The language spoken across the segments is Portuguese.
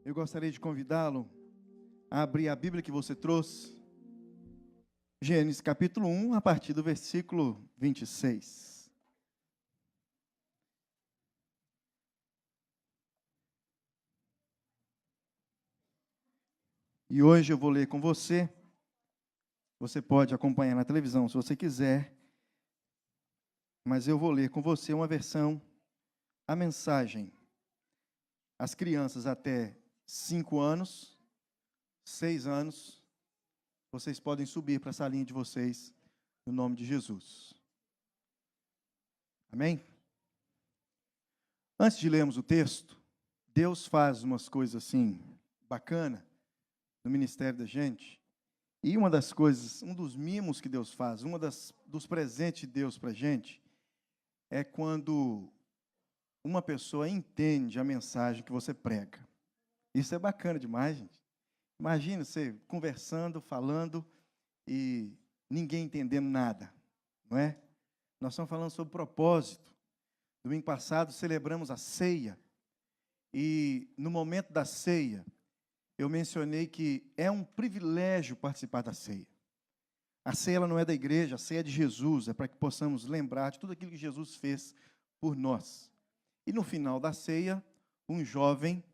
Eu gostaria de convidá-lo a abrir a Bíblia que você trouxe, Gênesis capítulo 1, a partir do versículo 26. E hoje eu vou ler com você. Você pode acompanhar na televisão se você quiser, mas eu vou ler com você uma versão, a mensagem. As crianças até 5 anos, 6 anos, vocês podem subir para a salinha de vocês, no nome de Jesus. Amém? Antes de lermos o texto, Deus faz umas coisas assim, bacana, no ministério da gente. E uma das coisas, um dos mimos que Deus faz, dos presentes de Deus para a gente, é quando uma pessoa entende a mensagem que você prega. Isso é bacana demais, gente. Imagina você conversando, falando e ninguém entendendo nada, não é? Nós estamos falando sobre propósito. Domingo passado celebramos a ceia e no momento da ceia eu mencionei que é um privilégio participar da ceia. A ceia ela não é da igreja, a ceia é de Jesus, é para que possamos lembrar de tudo aquilo que Jesus fez por nós. E no final da ceia, um jovem,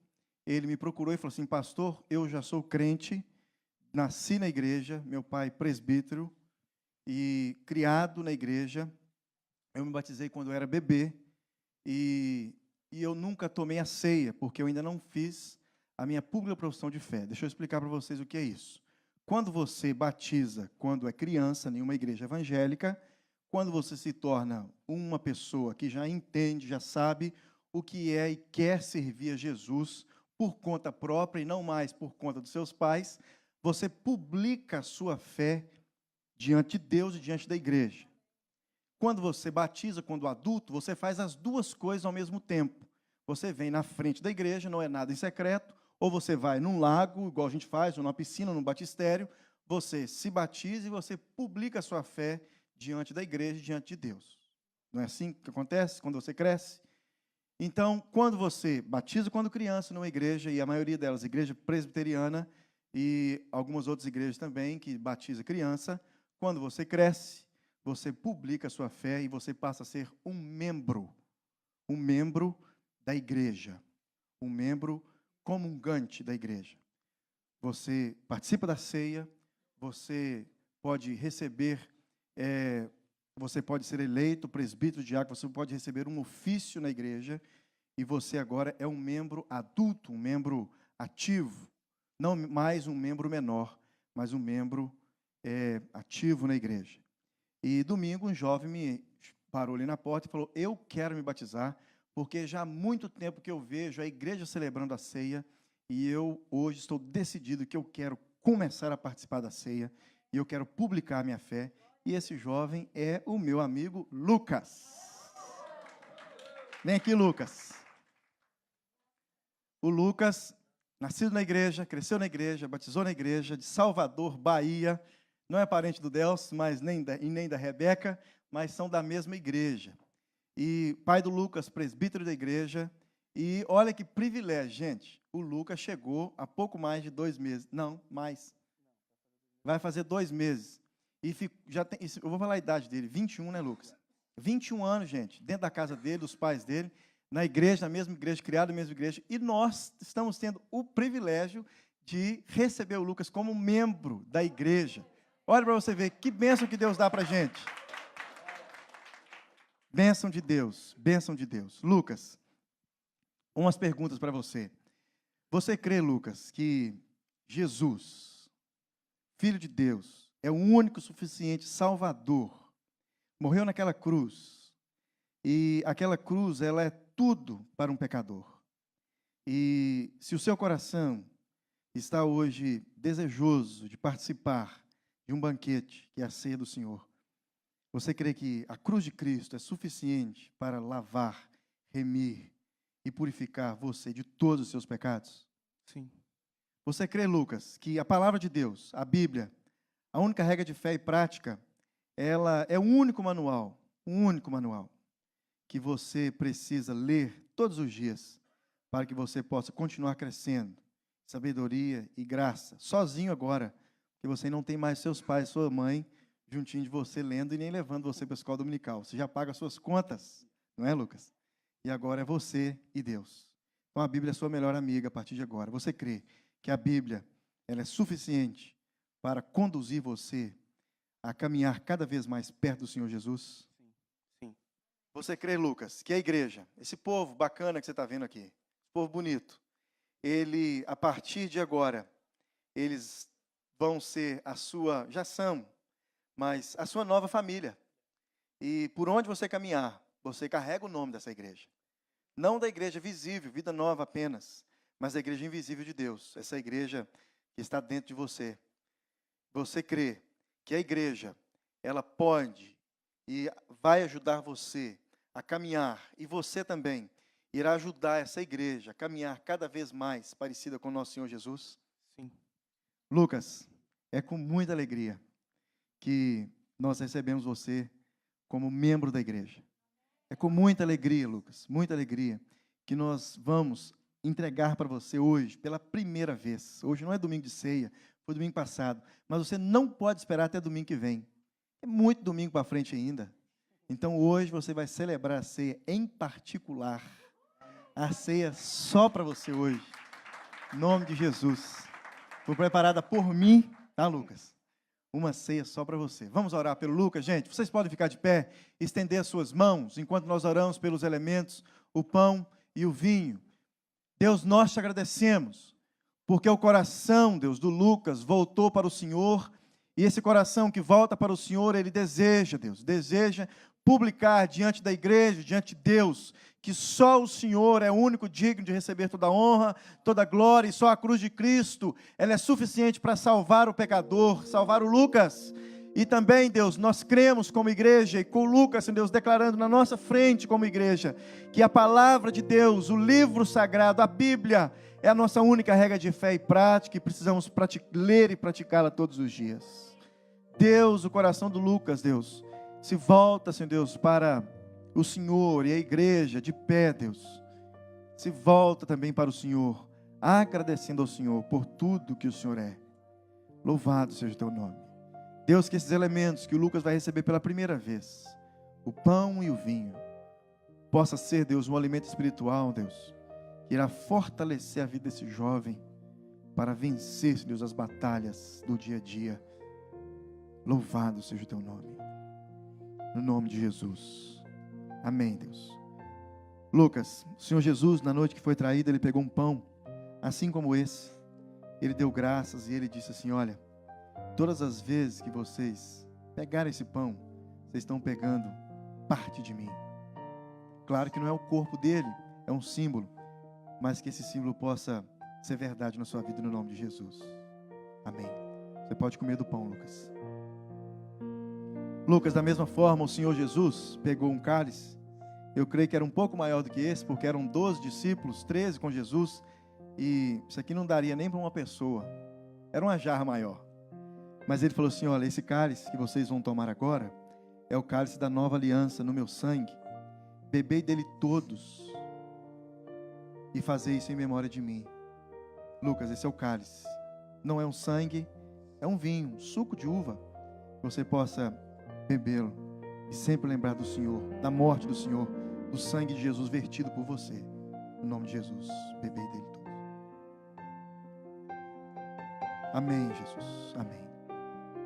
ele me procurou e falou assim: pastor, eu já sou crente, nasci na igreja, meu pai presbítero, e criado na igreja, eu me batizei quando eu era bebê, e eu nunca tomei a ceia, porque eu ainda não fiz a minha pública profissão de fé. Deixa eu explicar para vocês o que é isso. Quando você batiza, quando é criança, em uma igreja evangélica, quando você se torna uma pessoa que já entende, já sabe o que é e quer servir a Jesus por conta própria e não mais por conta dos seus pais, você publica a sua fé diante de Deus e diante da igreja. Quando você batiza, quando adulto, você faz as duas coisas ao mesmo tempo. Você vem na frente da igreja, não é nada em secreto, ou você vai num lago, igual a gente faz, ou numa piscina, num batistério, você se batiza e você publica a sua fé diante da igreja, diante de Deus. Não é assim que acontece quando você cresce? Então, quando você batiza quando criança numa igreja, e a maioria delas, igreja presbiteriana, e algumas outras igrejas também, que batiza criança, quando você cresce, você publica a sua fé e você passa a ser um membro da igreja, um membro comungante da igreja. Você participa da ceia, você pode receber, você pode ser eleito presbítero, diácono, você pode receber um ofício na igreja, e você agora é um membro adulto, um membro ativo, não mais um membro menor, mas um membro ativo na igreja. E domingo um jovem me parou ali na porta e falou: eu quero me batizar, porque já há muito tempo que eu vejo a igreja celebrando a ceia, e eu hoje estou decidido que eu quero começar a participar da ceia, e eu quero publicar a minha fé. E esse jovem é o meu amigo Lucas. Vem aqui, Lucas. O Lucas, nascido na igreja, cresceu na igreja, batizou na igreja, de Salvador, Bahia. Não é parente do Delcio, mas nem da Rebeca, mas são da mesma igreja. E pai do Lucas, presbítero da igreja. E olha que privilégio, gente. O Lucas chegou há pouco mais de 2 meses. Não, mais. Vai fazer 2 meses. E já tem, eu vou falar a idade dele, 21, né, Lucas? 21 anos, gente, dentro da casa dele, dos pais dele, na igreja, na mesma igreja, criado na mesma igreja. E nós estamos tendo o privilégio de receber o Lucas como membro da igreja. Olha para você ver que bênção que Deus dá para a gente. Bênção de Deus, bênção de Deus. Lucas, umas perguntas para você. Você crê, Lucas, que Jesus, Filho de Deus, é o único suficiente Salvador, morreu naquela cruz, e aquela cruz, ela é tudo para um pecador. E se o seu coração está hoje desejoso de participar de um banquete, que é a ceia do Senhor, você crê que a cruz de Cristo é suficiente para lavar, remir e purificar você de todos os seus pecados? Sim. Você crê, Lucas, que a palavra de Deus, a Bíblia, a única regra de fé e prática, ela é o único manual que você precisa ler todos os dias para que você possa continuar crescendo sabedoria e graça. Sozinho agora, porque você não tem mais seus pais, sua mãe, juntinho de você, lendo e nem levando você para a escola dominical. Você já paga as suas contas, não é, Lucas? E agora é você e Deus. Então a Bíblia é sua melhor amiga a partir de agora. Você crê que a Bíblia ela é suficiente para conduzir você a caminhar cada vez mais perto do Senhor Jesus? Sim. Você crê, Lucas, que a igreja, esse povo bacana que você está vendo aqui, povo bonito, ele, a partir de agora, eles vão ser a sua, já são, mas a sua nova família. E por onde você caminhar, você carrega o nome dessa igreja. Não da igreja visível, vida nova apenas, mas da igreja invisível de Deus. Essa igreja que está dentro de você. Você crê que a igreja, ela pode e vai ajudar você a caminhar, e você também irá ajudar essa igreja a caminhar cada vez mais parecida com o nosso Senhor Jesus? Sim. Lucas, é com muita alegria que nós recebemos você como membro da igreja. É com muita alegria, Lucas, muita alegria, que nós vamos entregar para você hoje, pela primeira vez. Hoje não é domingo de ceia, foi domingo passado, mas você não pode esperar até domingo que vem. É muito domingo para frente ainda. Então hoje você vai celebrar a ceia em particular. A ceia só para você hoje. Em nome de Jesus. Foi preparada por mim, tá, Lucas? Uma ceia só para você. Vamos orar pelo Lucas, gente? Vocês podem ficar de pé, estender as suas mãos, enquanto nós oramos pelos elementos, o pão e o vinho. Deus, nós te agradecemos, porque o coração, Deus, do Lucas voltou para o Senhor, e esse coração que volta para o Senhor, ele deseja, Deus, deseja publicar diante da igreja, diante de Deus, que só o Senhor é o único digno de receber toda a honra, toda a glória, e só a cruz de Cristo, ela é suficiente para salvar o pecador, salvar o Lucas. E também, Deus, nós cremos como igreja, e com Lucas, Deus, declarando na nossa frente como igreja, que a palavra de Deus, o livro sagrado, a Bíblia, é a nossa única regra de fé e prática, e precisamos ler e praticá-la todos os dias. Deus, o coração do Lucas, Deus, se volta, Senhor Deus, para o Senhor e a igreja de pé, Deus. Se volta também para o Senhor, agradecendo ao Senhor por tudo que o Senhor é. Louvado seja o teu nome. Deus, que esses elementos que o Lucas vai receber pela primeira vez, o pão e o vinho, possa ser, Deus, um alimento espiritual, Deus, que irá fortalecer a vida desse jovem para vencer, Deus, as batalhas do dia a dia. Louvado seja o teu nome. No nome de Jesus. Amém, Deus. Lucas, o Senhor Jesus, na noite que foi traído, ele pegou um pão, assim como esse. Ele deu graças e ele disse assim: olha, todas as vezes que vocês pegarem esse pão, vocês estão pegando parte de mim. Claro que não é o corpo dele, é um símbolo, mas que esse símbolo possa ser verdade na sua vida, no nome de Jesus. Amém. Você pode comer do pão, Lucas. Lucas, da mesma forma, o Senhor Jesus pegou um cálice. Eu creio que era um pouco maior do que esse, porque eram 12 discípulos, 13 com Jesus, e isso aqui não daria nem para uma pessoa. Era uma jarra maior. Mas ele falou assim: olha, esse cálice que vocês vão tomar agora é o cálice da nova aliança no meu sangue. Bebei dele todos e fazei isso em memória de mim. Lucas, esse é o cálice. Não é um sangue, é um vinho, um suco de uva. Que você possa bebê-lo e sempre lembrar do Senhor, da morte do Senhor, do sangue de Jesus vertido por você. Em nome de Jesus, bebei dele todos. Amém, Jesus. Amém.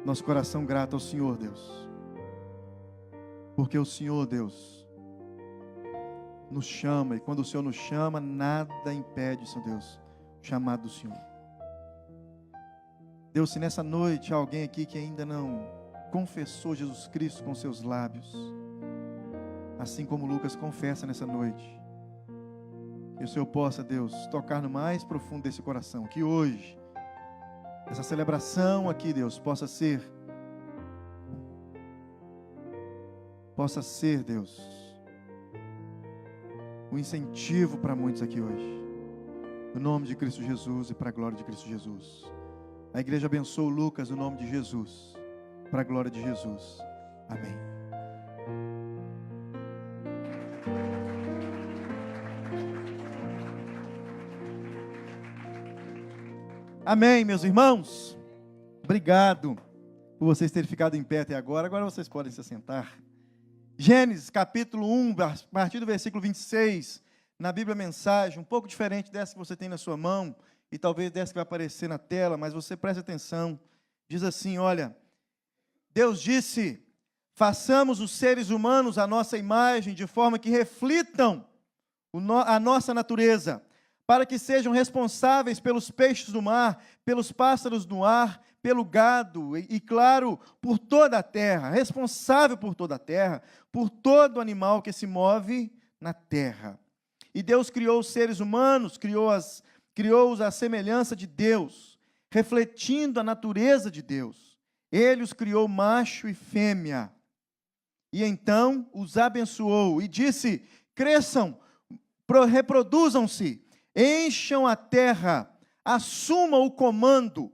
Nosso coração grato ao Senhor, Deus. Porque o Senhor, Deus, nos chama. E quando o Senhor nos chama, nada impede, Senhor Deus, o chamado do Senhor. Deus, se nessa noite há alguém aqui que ainda não confessou Jesus Cristo com seus lábios, assim como Lucas confessa nessa noite, que o Senhor possa, Deus, tocar no mais profundo desse coração. Que hoje essa celebração aqui, Deus, possa ser, Deus, um incentivo para muitos aqui hoje. No nome de Cristo Jesus e para a glória de Cristo Jesus. A igreja abençoa o Lucas no nome de Jesus, para a glória de Jesus. Amém. Amém, meus irmãos? Obrigado por vocês terem ficado em pé até agora. Agora vocês podem se assentar. Gênesis, capítulo 1, a partir do versículo 26, na Bíblia Mensagem, um pouco diferente dessa que você tem na sua mão, e talvez dessa que vai aparecer na tela, mas você preste atenção. Diz assim, olha, Deus disse, façamos os seres humanos à nossa imagem, de forma que reflitam a nossa natureza, para que sejam responsáveis pelos peixes do mar, pelos pássaros do ar, pelo gado e, claro, por toda a terra, responsável por toda a terra, por todo animal que se move na terra. E Deus criou os seres humanos, criou-os à semelhança de Deus, refletindo a natureza de Deus. Ele os criou macho e fêmea. E então os abençoou e disse, cresçam, reproduzam-se, encham a terra, assumam o comando,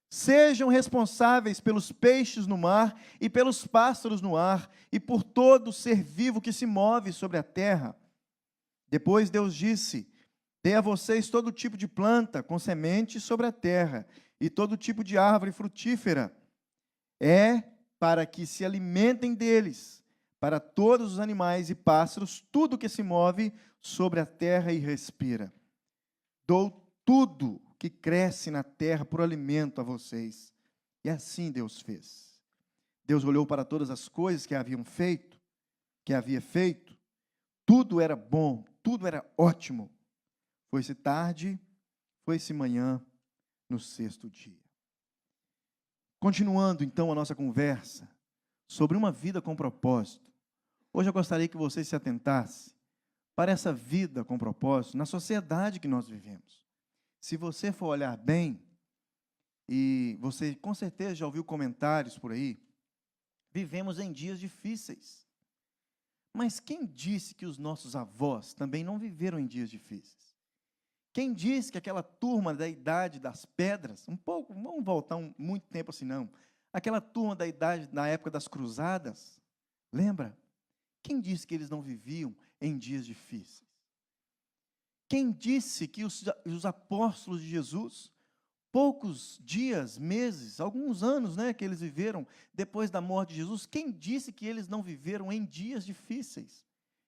sejam responsáveis pelos peixes no mar e pelos pássaros no ar e por todo ser vivo que se move sobre a terra. Depois Deus disse, dê a vocês todo tipo de planta com semente sobre a terra e todo tipo de árvore frutífera. É para que se alimentem deles, para todos os animais e pássaros, tudo que se move sobre a terra e respira. Dou tudo que cresce na terra por alimento a vocês. E assim Deus fez. Deus olhou para todas as coisas que havia feito. Tudo era bom, tudo era ótimo. Foi-se tarde, foi-se manhã, no sexto dia. Continuando então a nossa conversa sobre uma vida com propósito. Hoje eu gostaria que você se atentasse para essa vida com propósito na sociedade que nós vivemos. Se você for olhar bem, e você com certeza já ouviu comentários por aí, vivemos em dias difíceis. Mas quem disse que os nossos avós também não viveram em dias difíceis? Quem disse que aquela turma da idade das pedras, vamos voltar muito tempo assim não, aquela turma da idade, na época das cruzadas, lembra? Quem disse que eles não viviam em dias difíceis? Quem disse que os apóstolos de Jesus, poucos dias, meses, alguns anos, que eles viveram depois da morte de Jesus, quem disse que eles não viveram em dias difíceis,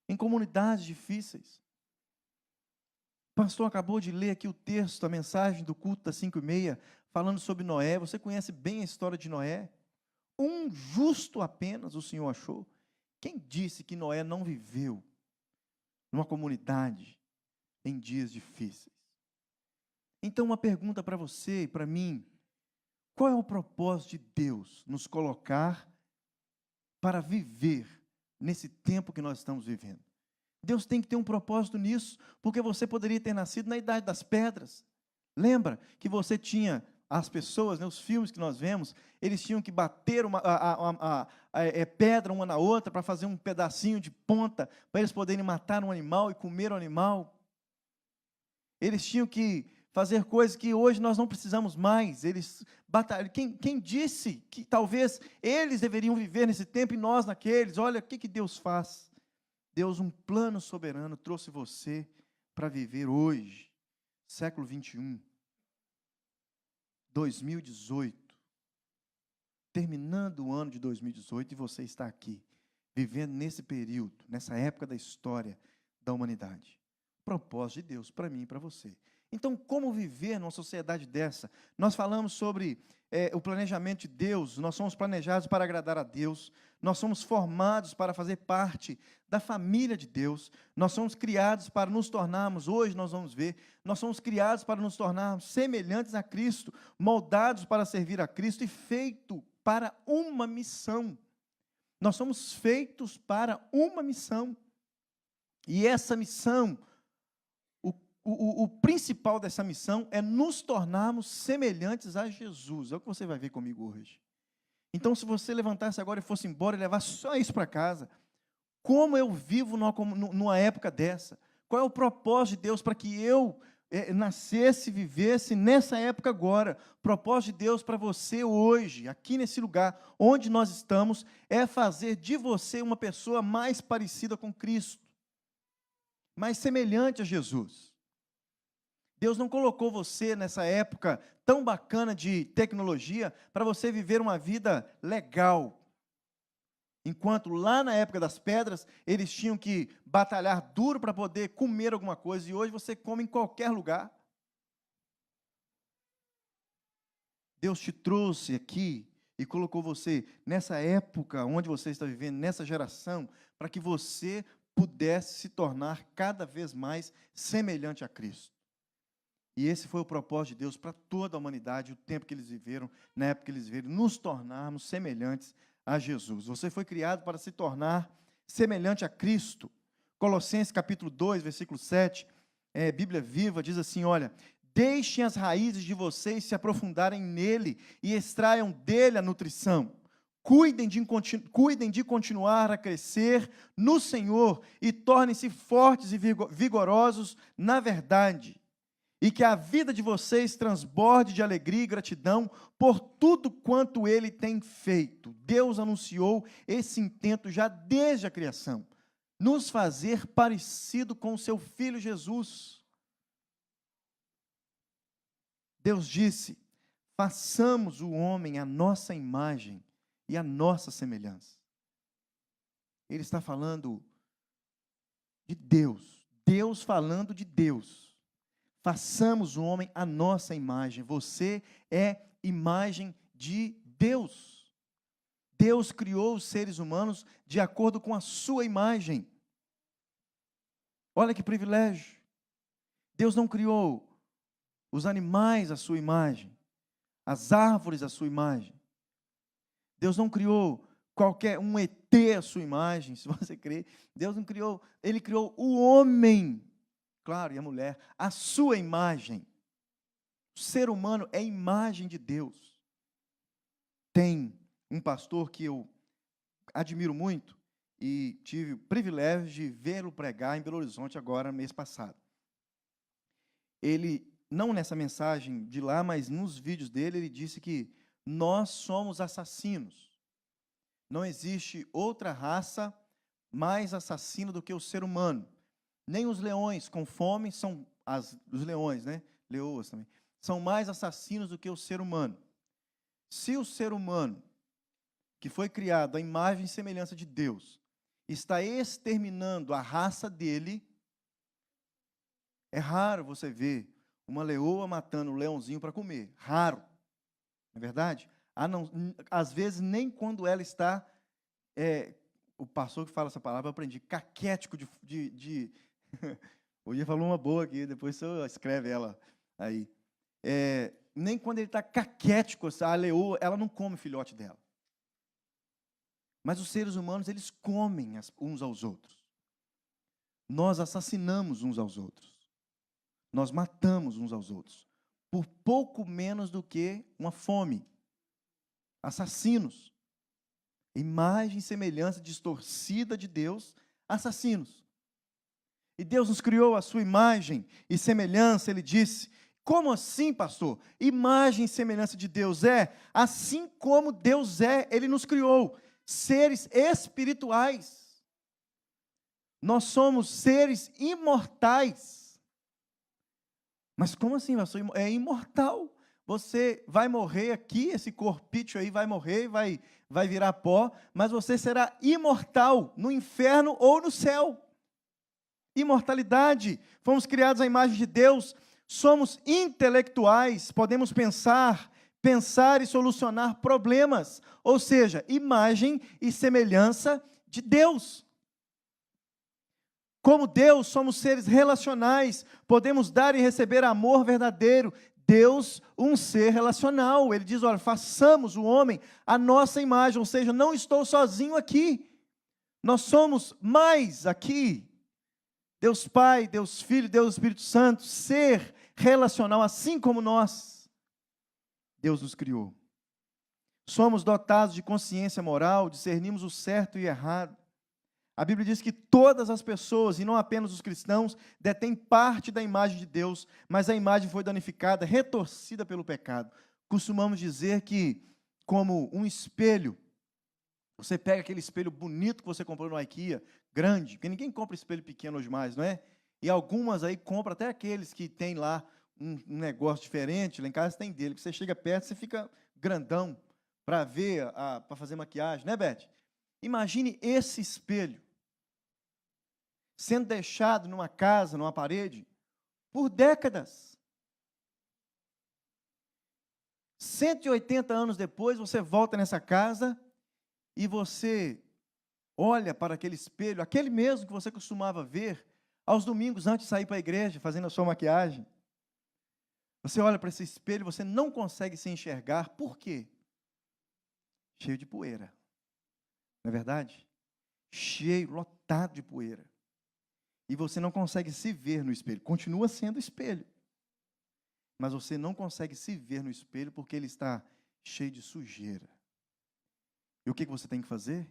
em comunidades difíceis? O pastor acabou de ler aqui o texto, a mensagem do culto das 5h30, falando sobre Noé. Você conhece bem a história de Noé? Um justo apenas o Senhor achou. Quem disse que Noé não viveu numa comunidade em dias difíceis? Então, uma pergunta para você e para mim: qual é o propósito de Deus nos colocar para viver nesse tempo que nós estamos vivendo? Deus tem que ter um propósito nisso, porque você poderia ter nascido na idade das pedras. Lembra que você tinha as pessoas, os filmes que nós vemos, eles tinham que bater pedra uma na outra para fazer um pedacinho de ponta, para eles poderem matar um animal e comer o animal. Eles tinham que fazer coisas que hoje nós não precisamos mais. Quem disse que talvez eles deveriam viver nesse tempo e nós naqueles? Olha o que Deus faz. Deus, um plano soberano, trouxe você para viver hoje, século 21, 2018, terminando o ano de 2018, e você está aqui, vivendo nesse período, nessa época da história da humanidade. Propósito de Deus para mim e para você. Então, como viver numa sociedade dessa? Nós falamos sobre o planejamento de Deus, nós somos planejados para agradar a Deus, nós somos formados para fazer parte da família de Deus, nós somos criados para nos tornarmos, hoje nós vamos ver, nós somos criados para nos tornarmos semelhantes a Cristo, moldados para servir a Cristo e feito para uma missão. Nós somos feitos para uma missão. E essa missão, o principal dessa missão é nos tornarmos semelhantes a Jesus. É o que você vai ver comigo hoje. Então, se você levantasse agora e fosse embora e levasse só isso para casa, como eu vivo numa época dessa? Qual é o propósito de Deus para que eu nascesse, vivesse nessa época agora? O propósito de Deus para você hoje, aqui nesse lugar onde nós estamos, é fazer de você uma pessoa mais parecida com Cristo, mais semelhante a Jesus. Deus não colocou você nessa época tão bacana de tecnologia para você viver uma vida legal. Enquanto lá na época das pedras, eles tinham que batalhar duro para poder comer alguma coisa, e hoje você come em qualquer lugar. Deus te trouxe aqui e colocou você nessa época onde você está vivendo, nessa geração, para que você pudesse se tornar cada vez mais semelhante a Cristo. E esse foi o propósito de Deus para toda a humanidade, o tempo que eles viveram, na época que eles viveram, nos tornarmos semelhantes a Jesus. Você foi criado para se tornar semelhante a Cristo. Colossenses capítulo 2, versículo 7, Bíblia Viva, diz assim, olha, deixem as raízes de vocês se aprofundarem nele e extraiam dele a nutrição. Cuidem de continuar a crescer no Senhor e tornem-se fortes e vigorosos na verdade. E que a vida de vocês transborde de alegria e gratidão por tudo quanto Ele tem feito. Deus anunciou esse intento já desde a criação, nos fazer parecido com o seu Filho Jesus. Deus disse, façamos o homem à nossa imagem e à nossa semelhança. Ele está falando de Deus, Deus falando de Deus. Façamos o homem à nossa imagem. Você é imagem de Deus. Deus criou os seres humanos de acordo com a sua imagem. Olha que privilégio. Deus não criou os animais à sua imagem, as árvores à sua imagem. Deus não criou qualquer um ET à sua imagem, se você crê. Deus não criou, Ele criou o homem. Claro, e a mulher, a sua imagem. O ser humano é imagem de Deus. Tem um pastor que eu admiro muito e tive o privilégio de vê-lo pregar em Belo Horizonte agora, mês passado. Ele, não nessa mensagem de lá, mas nos vídeos dele, ele disse que nós somos assassinos. Não existe outra raça mais assassina do que o ser humano. Nem os leões com fome são, os leões, né? Leoas também, são mais assassinos do que o ser humano. Se o ser humano, que foi criado à imagem e semelhança de Deus, está exterminando a raça dele, é raro você ver uma leoa matando um leãozinho para comer. Raro. Não é verdade? Às vezes, nem quando ela está... o pastor que fala essa palavra, eu aprendi, caquético Hoje ele falou uma boa aqui, depois você escreve ela aí. Nem quando ele está caquético, a leoa, ela não come o filhote dela. Mas os seres humanos, eles comem uns aos outros. Nós assassinamos uns aos outros. Nós matamos uns aos outros. Por pouco menos do que uma fome. Assassinos. Imagem e semelhança distorcida de Deus, assassinos. E Deus nos criou a sua imagem e semelhança, ele disse, como assim, pastor? Imagem e semelhança de Deus assim como Deus ele nos criou, seres espirituais. Nós somos seres imortais. Mas como assim, pastor? É imortal. Você vai morrer aqui, esse corpício aí vai morrer, vai virar pó, mas você será imortal no inferno ou no céu. Imortalidade, fomos criados à imagem de Deus, somos intelectuais, podemos pensar e solucionar problemas, ou seja, imagem e semelhança de Deus. Como Deus, somos seres relacionais, podemos dar e receber amor verdadeiro. Deus, um ser relacional, ele diz, olha, façamos o homem à nossa imagem, ou seja, não estou sozinho aqui, nós somos mais aqui. Deus Pai, Deus Filho, Deus Espírito Santo, ser relacional, assim como nós, Deus nos criou. Somos dotados de consciência moral, discernimos o certo e o errado. A Bíblia diz que todas as pessoas, e não apenas os cristãos, detêm parte da imagem de Deus, mas a imagem foi danificada, retorcida pelo pecado. Costumamos dizer que, como um espelho, você pega aquele espelho bonito que você comprou no IKEA, grande, porque ninguém compra espelho pequeno hoje mais, não é? E algumas aí compram, até aqueles que tem lá um negócio diferente, lá em casa tem dele, que você chega perto, você fica grandão para ver, para fazer maquiagem, né, Beth? Imagine esse espelho sendo deixado numa casa, numa parede, por décadas. 180 anos depois, você volta nessa casa e você olha para aquele espelho, aquele mesmo que você costumava ver aos domingos antes de sair para a igreja, fazendo a sua maquiagem. Você olha para esse espelho, você não consegue se enxergar. Por quê? Cheio de poeira. Não é verdade? Cheio, lotado de poeira. E você não consegue se ver no espelho. Continua sendo espelho. Mas você não consegue se ver no espelho porque ele está cheio de sujeira. E o que você tem que fazer?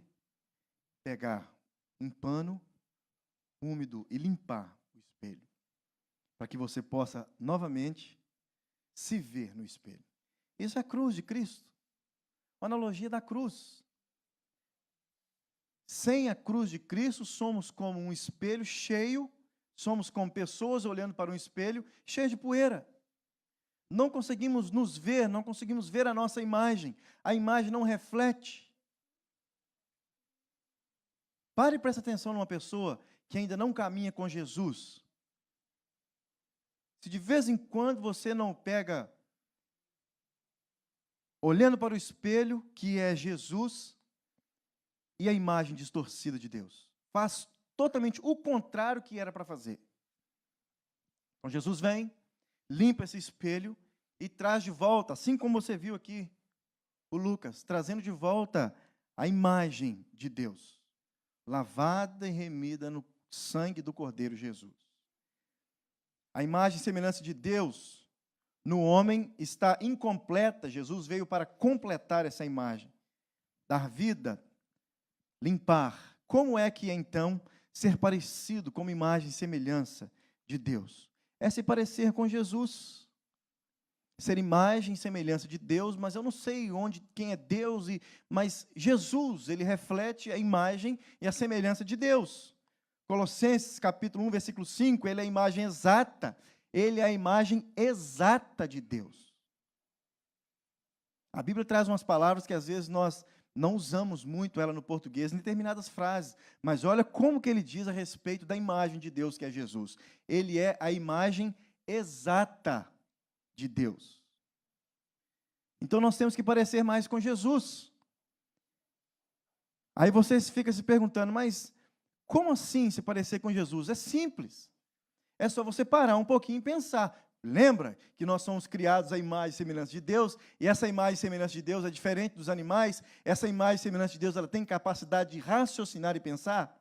Pegar um pano úmido e limpar o espelho. Para que você possa novamente se ver no espelho. Isso é a cruz de Cristo. Uma analogia da cruz. Sem a cruz de Cristo, somos como um espelho cheio, somos como pessoas olhando para um espelho cheio de poeira. Não conseguimos nos ver, não conseguimos ver a nossa imagem. A imagem não reflete. Pare e preste atenção numa pessoa que ainda não caminha com Jesus. Se de vez em quando você não pega, olhando para o espelho, que é Jesus, e a imagem distorcida de Deus. Faz totalmente o contrário que era para fazer. Então Jesus vem, limpa esse espelho e traz de volta, assim como você viu aqui, o Lucas, trazendo de volta a imagem de Deus, lavada e remida no sangue do Cordeiro Jesus. A imagem e semelhança de Deus no homem está incompleta. Jesus veio para completar essa imagem, dar vida, limpar. Como é que é, então, ser parecido como imagem e semelhança de Deus? É se parecer com Jesus. Ser imagem e semelhança de Deus, mas eu não sei quem é Deus, mas Jesus, ele reflete a imagem e a semelhança de Deus. Colossenses capítulo 1, versículo 5, ele é a imagem exata, ele é a imagem exata de Deus. A Bíblia traz umas palavras que às vezes nós não usamos muito ela no português em determinadas frases, mas olha como que ele diz a respeito da imagem de Deus que é Jesus. Ele é a imagem exata de Deus. Então nós temos que parecer mais com Jesus. Aí você fica se perguntando, mas como assim se parecer com Jesus? É simples. É só você parar um pouquinho e pensar. Lembra que nós somos criados à imagem e semelhança de Deus, e essa imagem e semelhança de Deus é diferente dos animais, essa imagem e semelhança de Deus ela tem capacidade de raciocinar e pensar?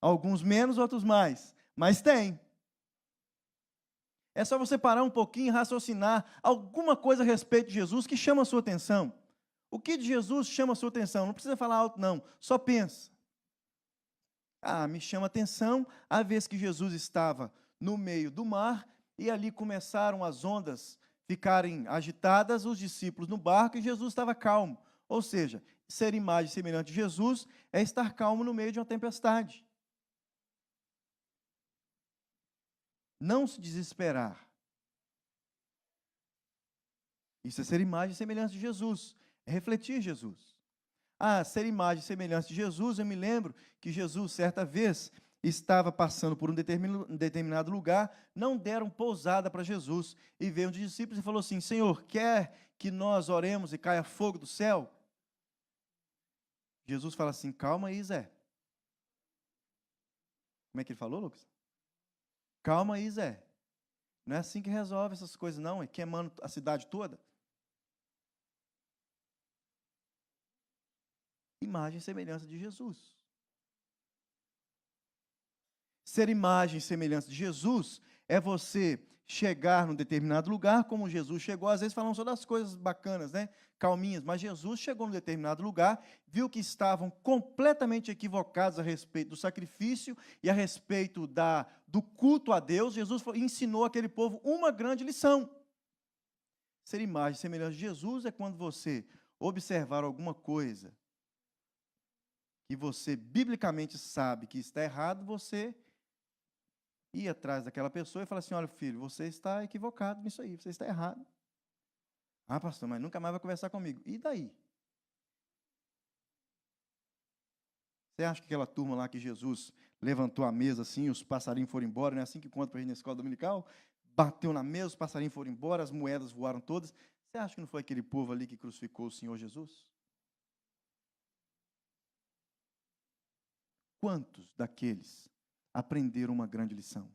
Alguns menos, outros mais, mas tem. É só você parar um pouquinho e raciocinar alguma coisa a respeito de Jesus que chama a sua atenção. O que de Jesus chama a sua atenção? Não precisa falar alto não, só pensa. Me chama a atenção a vez que Jesus estava no meio do mar, e ali começaram as ondas ficarem agitadas, os discípulos no barco, e Jesus estava calmo. Ou seja, ser imagem semelhante de Jesus é estar calmo no meio de uma tempestade. Não se desesperar. Isso é ser imagem e semelhança de Jesus, é refletir Jesus. Ser imagem e semelhança de Jesus, eu me lembro que Jesus, certa vez, estava passando por um determinado lugar, não deram pousada para Jesus, e veio um dos discípulos e falou assim, Senhor, quer que nós oremos e caia fogo do céu? Jesus fala assim, calma aí, Zé. Como é que ele falou, Lucas? Calma aí, Zé. Não é assim que resolve essas coisas, não, é queimando a cidade toda. Imagem e semelhança de Jesus. Ser imagem e semelhança de Jesus é você chegar num determinado lugar, como Jesus chegou, às vezes falamos só das coisas bacanas, né? Calminhas, mas Jesus chegou num determinado lugar, viu que estavam completamente equivocados a respeito do sacrifício e a respeito do culto a Deus. Jesus ensinou aquele povo uma grande lição. Ser imagem e semelhança de Jesus é quando você observar alguma coisa que você biblicamente sabe que está errado, você ir atrás daquela pessoa e falar assim, olha, filho, você está equivocado nisso aí, você está errado. Ah, pastor, mas nunca mais vai conversar comigo. E daí? Você acha que aquela turma lá que Jesus levantou a mesa assim, os passarinhos foram embora, não é assim que conta para a gente na escola dominical? Bateu na mesa, os passarinhos foram embora, as moedas voaram todas. Você acha que não foi aquele povo ali que crucificou o Senhor Jesus? Quantos daqueles aprenderam uma grande lição?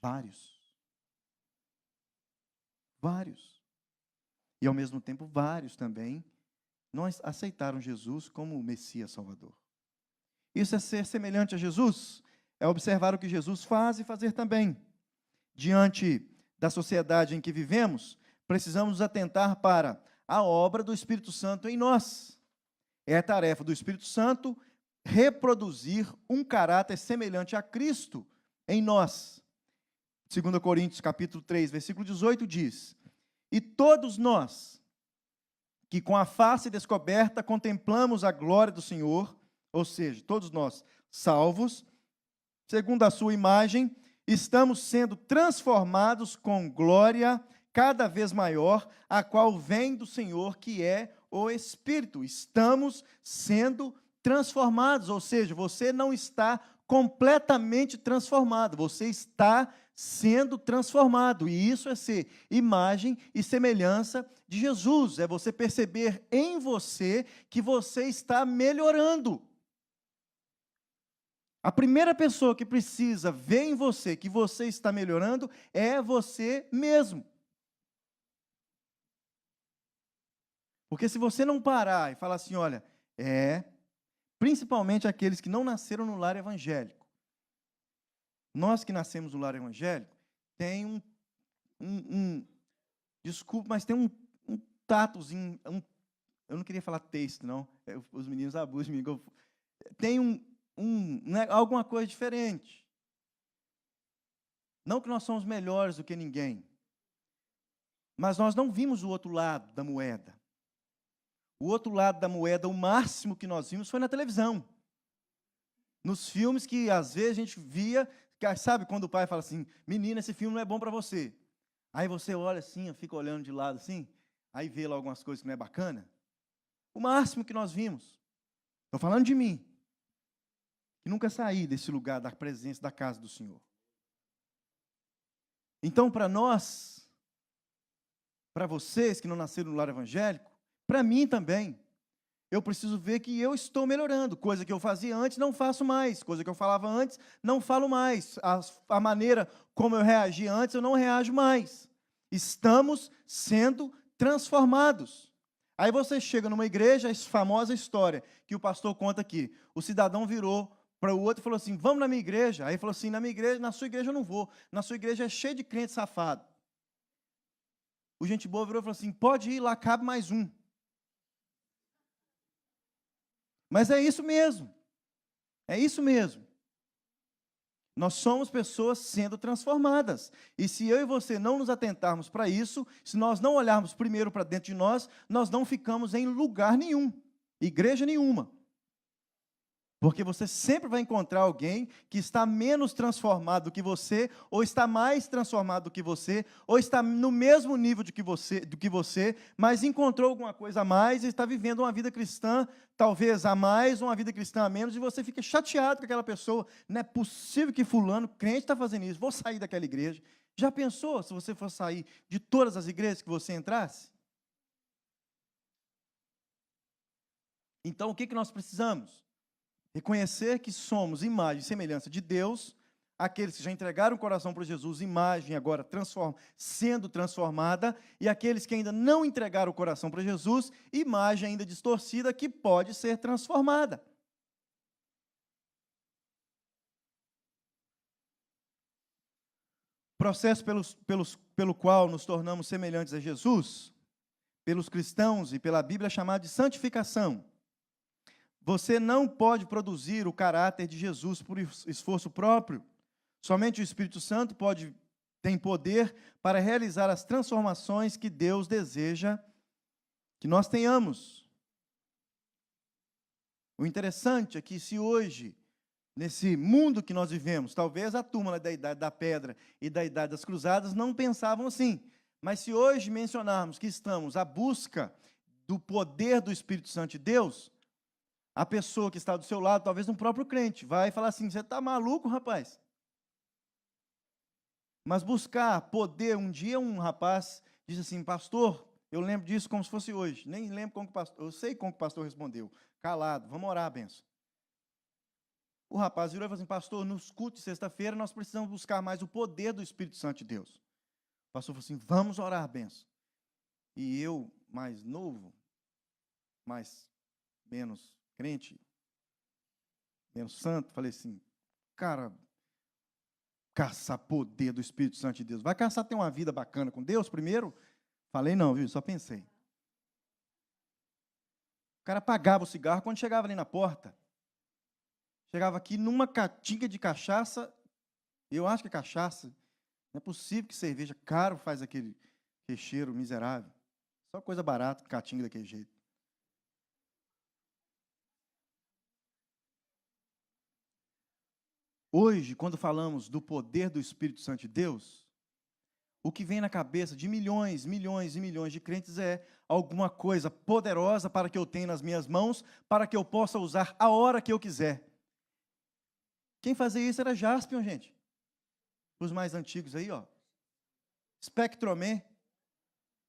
Vários. Vários. E, ao mesmo tempo, vários também não aceitaram Jesus como o Messias Salvador. Isso é ser semelhante a Jesus, é observar o que Jesus faz e fazer também. Diante da sociedade em que vivemos, precisamos nos atentar para a obra do Espírito Santo em nós. É a tarefa do Espírito Santo reproduzir um caráter semelhante a Cristo em nós. 2 Coríntios capítulo 3, versículo 18 diz: e todos nós, que com a face descoberta contemplamos a glória do Senhor, ou seja, todos nós salvos, segundo a sua imagem, estamos sendo transformados com glória cada vez maior, a qual vem do Senhor, que é o Espírito. Estamos sendo transformados, ou seja, você não está completamente transformado, você está sendo transformado, e isso é ser imagem e semelhança de Jesus, é você perceber em você que você está melhorando. A primeira pessoa que precisa ver em você que você está melhorando é você mesmo. Porque se você não parar e falar assim, olha, principalmente aqueles que não nasceram no lar evangélico. Nós que nascemos no lar evangélico, tem desculpa, mas tem um tatozinho, eu não queria falar texto, não, os meninos abusam de mim, tem alguma coisa diferente. Não que nós somos melhores do que ninguém, mas nós não vimos o outro lado da moeda. O outro lado da moeda, o máximo que nós vimos foi na televisão. Nos filmes que, às vezes, a gente via, sabe quando o pai fala assim, menina, esse filme não é bom para você. Aí você olha assim, fica olhando de lado assim, aí vê lá algumas coisas que não é bacana. O máximo que nós vimos. Estou falando de mim. Que nunca saí desse lugar, da presença da casa do Senhor. Então, para nós, para vocês que não nasceram no lar evangélico, para mim também, eu preciso ver que eu estou melhorando. Coisa que eu fazia antes, não faço mais. Coisa que eu falava antes, não falo mais. A maneira como eu reagia antes, eu não reajo mais. Estamos sendo transformados. Aí você chega numa igreja, essa famosa história que o pastor conta aqui. O cidadão virou para o outro e falou assim, vamos na minha igreja. Aí falou assim, na sua igreja eu não vou. Na sua igreja é cheio de crente safado. O gente boa virou e falou assim, pode ir lá, cabe mais um. Mas é isso mesmo. É isso mesmo. Nós somos pessoas sendo transformadas. E se eu e você não nos atentarmos para isso, se nós não olharmos primeiro para dentro de nós, nós não ficamos em lugar nenhum, igreja nenhuma. Porque você sempre vai encontrar alguém que está menos transformado do que você, ou está mais transformado do que você, ou está no mesmo nível do que você, mas encontrou alguma coisa a mais e está vivendo uma vida cristã, talvez a mais, uma vida cristã a menos, e você fica chateado com aquela pessoa. Não é possível que fulano, crente, está fazendo isso, vou sair daquela igreja. Já pensou se você fosse sair de todas as igrejas que você entrasse? Então, o que nós precisamos? Reconhecer que somos imagem e semelhança de Deus, aqueles que já entregaram o coração para Jesus, imagem agora sendo transformada, e aqueles que ainda não entregaram o coração para Jesus, imagem ainda distorcida que pode ser transformada. O processo pelo qual nos tornamos semelhantes a Jesus, pelos cristãos e pela Bíblia, é chamado de santificação. Você não pode produzir o caráter de Jesus por esforço próprio. Somente o Espírito Santo tem poder para realizar as transformações que Deus deseja que nós tenhamos. O interessante é que se hoje nesse mundo que nós vivemos. Talvez a turma da Idade da Pedra e da Idade das Cruzadas não pensavam assim. Mas se hoje mencionarmos que estamos à busca do poder do Espírito Santo de Deus, a pessoa que está do seu lado, talvez um próprio crente, vai falar assim: você está maluco, rapaz? Mas buscar poder, um dia um rapaz disse assim: pastor, eu lembro disso como se fosse hoje, nem lembro como que o pastor, eu sei como que o pastor respondeu, calado, vamos orar, benção. O rapaz virou e falou assim: pastor, nos cultos de sexta-feira nós precisamos buscar mais o poder do Espírito Santo de Deus. O pastor falou assim: vamos orar, benção. E eu, mais novo, menos crente, menos santo, falei assim: cara, caçar poder do Espírito Santo de Deus. Vai caçar ter uma vida bacana com Deus primeiro? Falei não, viu? Só pensei. O cara apagava o cigarro quando chegava ali na porta. Chegava aqui numa catinga de cachaça, eu acho que é cachaça. Não é possível que cerveja caro faz aquele cheiro miserável. Só coisa barata, catinga daquele jeito. Hoje, quando falamos do poder do Espírito Santo de Deus, o que vem na cabeça de milhões, milhões e milhões de crentes é alguma coisa poderosa para que eu tenha nas minhas mãos, para que eu possa usar a hora que eu quiser. Quem fazia isso era Jaspion, gente. Os mais antigos aí, ó. Spectroman.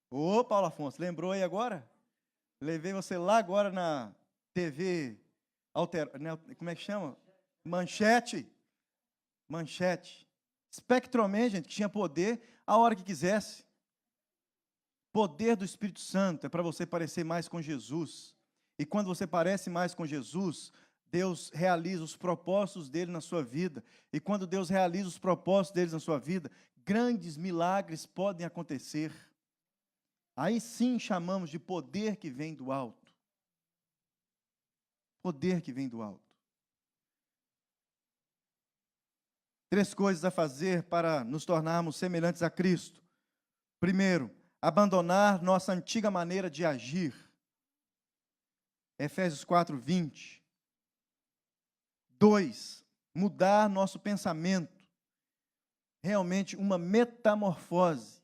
Ô, Paulo Afonso, lembrou aí agora? Levei você lá agora na TV, como é que chama? Manchete. Spectroman, gente, que tinha poder a hora que quisesse. Poder do Espírito Santo é para você parecer mais com Jesus. E quando você parece mais com Jesus, Deus realiza os propósitos dele na sua vida. E quando Deus realiza os propósitos dele na sua vida, grandes milagres podem acontecer. Aí sim chamamos de poder que vem do alto. Poder que vem do alto. 3 coisas a fazer para nos tornarmos semelhantes a Cristo. Primeiro, abandonar nossa antiga maneira de agir. Efésios 4:20. 2, mudar nosso pensamento. Realmente uma metamorfose.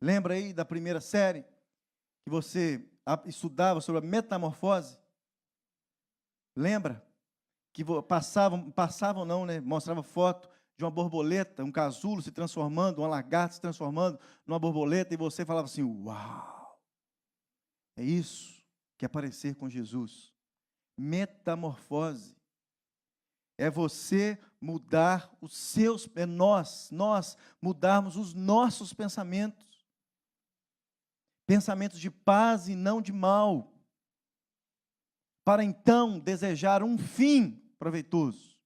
Lembra aí da primeira série que você estudava sobre a metamorfose? Lembra? Que passavam não, né? Mostrava foto de uma borboleta, um casulo se transformando, uma lagarta se transformando numa borboleta, e você falava assim: uau! É isso que é parecer com Jesus. Metamorfose. É você mudar os seus, nós mudarmos os nossos pensamentos. Pensamentos de paz e não de mal. Para então desejar um fim proveitoso.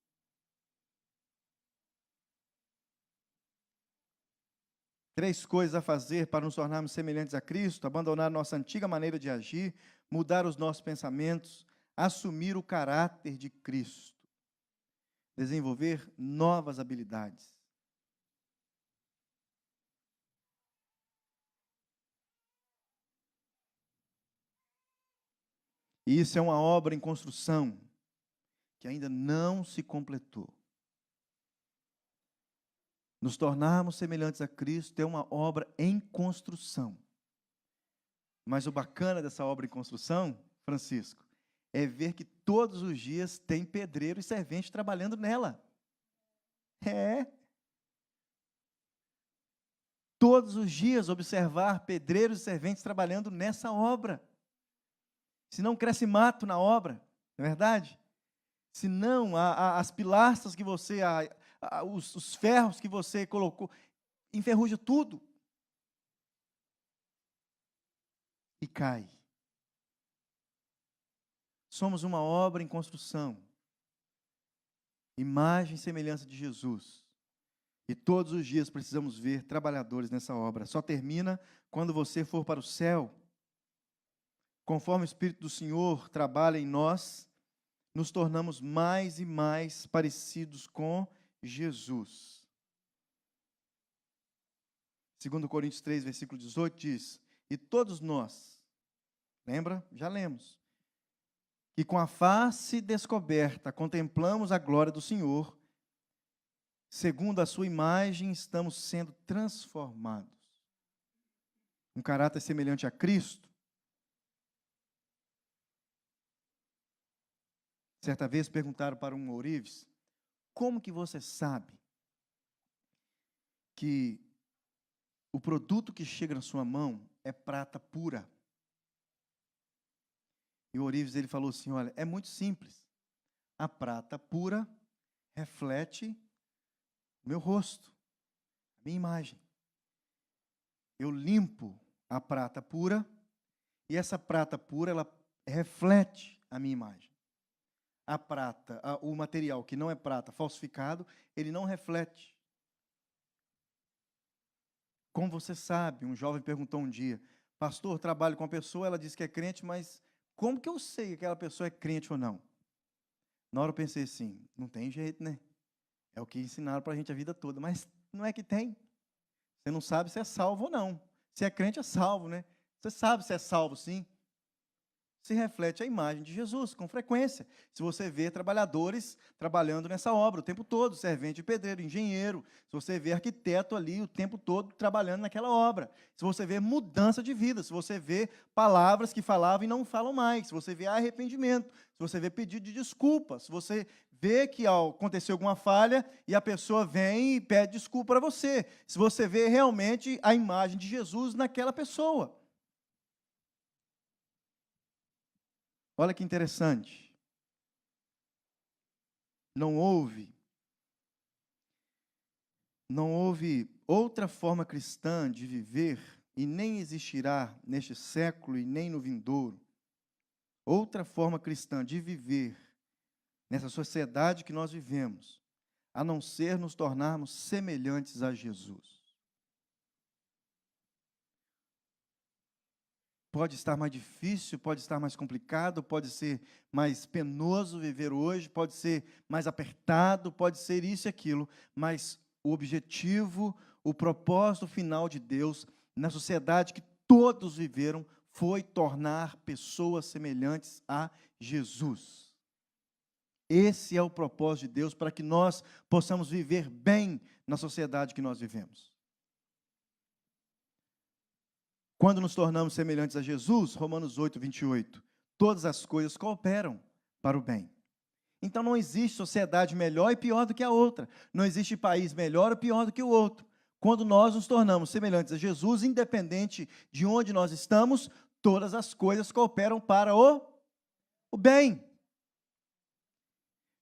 Três coisas a fazer para nos tornarmos semelhantes a Cristo: abandonar nossa antiga maneira de agir, mudar os nossos pensamentos, assumir o caráter de Cristo, desenvolver novas habilidades. E isso é uma obra em construção, que ainda não se completou. Nos tornarmos semelhantes a Cristo é uma obra em construção. Mas o bacana dessa obra em construção, Francisco, é ver que todos os dias tem pedreiro e servente trabalhando nela. É. Todos os dias observar pedreiros e serventes trabalhando nessa obra. Se não cresce mato na obra, não é verdade? Se não, as pilastras que você, os ferros que você colocou, enferruja tudo. E cai. Somos uma obra em construção. Imagem e semelhança de Jesus. E todos os dias precisamos ver trabalhadores nessa obra. Só termina quando você for para o céu. Conforme o Espírito do Senhor trabalha em nós, nos tornamos mais e mais parecidos com Jesus. 2 Coríntios 3, versículo 18 diz: e todos nós, lembra? Já lemos. que com a face descoberta contemplamos a glória do Senhor, segundo a sua imagem estamos sendo transformados. Um caráter semelhante a Cristo. Certa vez perguntaram para um ourives, como que você sabe que o produto que chega na sua mão é prata pura? E o ourives ele falou assim, olha, é muito simples. A prata pura reflete meu rosto, a minha imagem. Eu limpo a prata pura e essa prata pura ela reflete a minha imagem. A prata, o material que não é prata, falsificado, ele não reflete. Como você sabe, um jovem perguntou um dia, pastor, trabalho com uma pessoa, ela diz que é crente, mas como que eu sei que aquela pessoa é crente ou não? Na hora eu pensei assim, não tem jeito, né? É o que ensinaram para a gente a vida toda, mas não é que tem. Você não sabe se é salvo ou não. Se é crente, é salvo, né? Você sabe se é salvo, sim. Se reflete a imagem de Jesus, com frequência. Se você vê trabalhadores trabalhando nessa obra o tempo todo, servente, pedreiro, engenheiro, se você vê arquiteto ali o tempo todo trabalhando naquela obra, se você vê mudança de vida, se você vê palavras que falavam e não falam mais, se você vê arrependimento, se você vê pedido de desculpa, se você vê que aconteceu alguma falha e a pessoa vem e pede desculpa para você, se você vê realmente a imagem de Jesus naquela pessoa. Olha que interessante. Não houve outra forma cristã de viver e nem existirá neste século e nem no vindouro. Outra forma cristã de viver nessa sociedade que nós vivemos, a não ser nos tornarmos semelhantes a Jesus. Pode estar mais difícil, pode estar mais complicado, pode ser mais penoso viver hoje, pode ser mais apertado, pode ser isso e aquilo, mas o objetivo, o propósito final de Deus na sociedade que todos viveram foi tornar pessoas semelhantes a Jesus. Esse é o propósito de Deus para que nós possamos viver bem na sociedade que nós vivemos. Quando nos tornamos semelhantes a Jesus, Romanos 8, 28, todas as coisas cooperam para o bem. Então não existe sociedade melhor e pior do que a outra. Não existe país melhor ou pior do que o outro. Quando nós nos tornamos semelhantes a Jesus, independente de onde nós estamos, todas as coisas cooperam para o bem.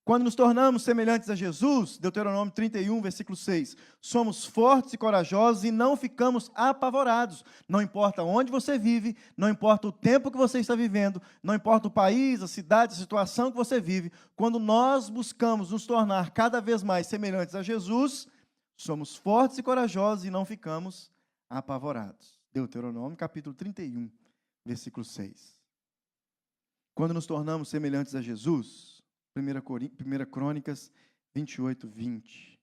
Quando nos tornamos semelhantes a Jesus, Deuteronômio 31, versículo 6, somos fortes e corajosos e não ficamos apavorados. Não importa onde você vive, não importa o tempo que você está vivendo, não importa o país, a cidade, a situação que você vive, quando nós buscamos nos tornar cada vez mais semelhantes a Jesus, somos fortes e corajosos e não ficamos apavorados. Deuteronômio capítulo 31, versículo 6. Quando nos tornamos semelhantes a Jesus, 1 Crônicas 28, 20.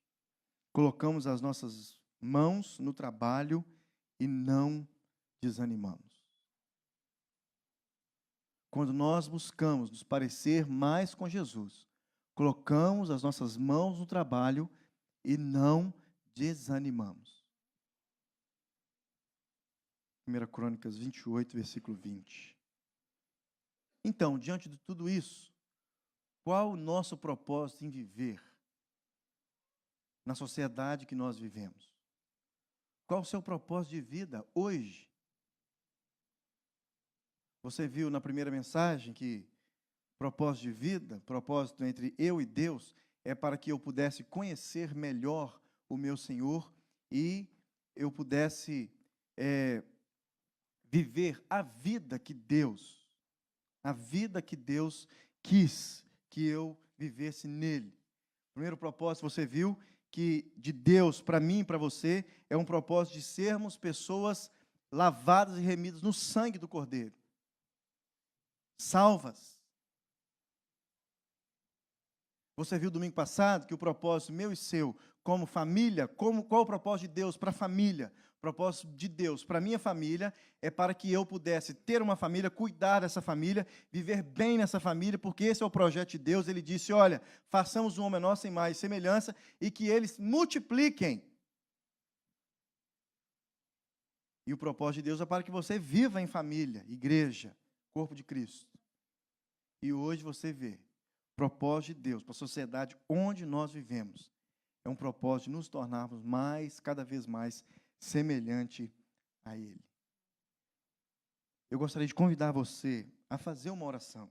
Colocamos as nossas mãos no trabalho e não desanimamos. Quando nós buscamos nos parecer mais com Jesus, colocamos as nossas mãos no trabalho e não desanimamos. 1 Crônicas 28, versículo 20. Então, diante de tudo isso, qual o nosso propósito em viver na sociedade que nós vivemos? Qual o seu propósito de vida hoje? Você viu na primeira mensagem que propósito de vida, propósito entre eu e Deus, é para que eu pudesse conhecer melhor o meu Senhor e eu pudesse viver a vida que Deus quis que eu vivesse nele. O primeiro propósito, você viu que de Deus, para mim e para você, é um propósito de sermos pessoas lavadas e remidas no sangue do Cordeiro. Salvas. Você viu domingo passado que o propósito meu e seu, como família, qual o propósito de Deus para a família? O propósito de Deus para minha família é para que eu pudesse ter uma família, cuidar dessa família, viver bem nessa família, porque esse é o projeto de Deus. Ele disse, olha, façamos um homem a nossa imagem e semelhança e que eles multipliquem. E o propósito de Deus é para que você viva em família, igreja, corpo de Cristo. E hoje você vê, o propósito de Deus para a sociedade onde nós vivemos é um propósito de nos tornarmos cada vez mais semelhante a Ele. Eu gostaria de convidar você a fazer uma oração.